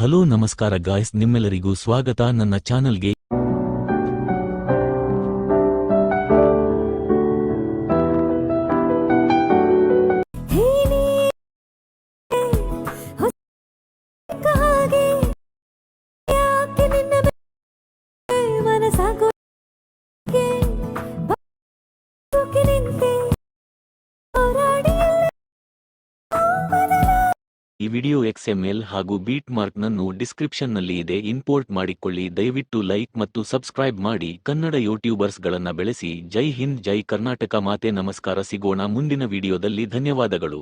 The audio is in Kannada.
ಹಲೋ ನಮಸ್ಕಾರ ಗಾಯ್ಸ್, ನಿಮ್ಮೆಲ್ಲರಿಗೂ ಸ್ವಾಗತ ನನ್ನ ಚಾನಲ್ಗೆ. ಈ ವಿಡಿಯೋ XML ಹಾಗೂ ಬೀಟ್ ಮಾರ್ಕ್ನನ್ನು ಡಿಸ್ಕ್ರಿಪ್ಷನ್ನಲ್ಲಿ ಇದೆ, ಇಂಪೋರ್ಟ್ ಮಾಡಿಕೊಳ್ಳಿ. ದಯವಿಟ್ಟು ಲೈಕ್ ಮತ್ತು ಸಬ್ಸ್ಕ್ರೈಬ್ ಮಾಡಿ. ಕನ್ನಡ ಯೂಟ್ಯೂಬರ್ಸ್ಗಳನ್ನ ಬೆಳೆಸಿ. ಜೈ ಹಿಂದ್, ಜೈ ಕರ್ನಾಟಕ ಮಾತೆ. ನಮಸ್ಕಾರ, ಸಿಗೋಣ ಮುಂದಿನ ವಿಡಿಯೋದಲ್ಲಿ. ಧನ್ಯವಾದಗಳು.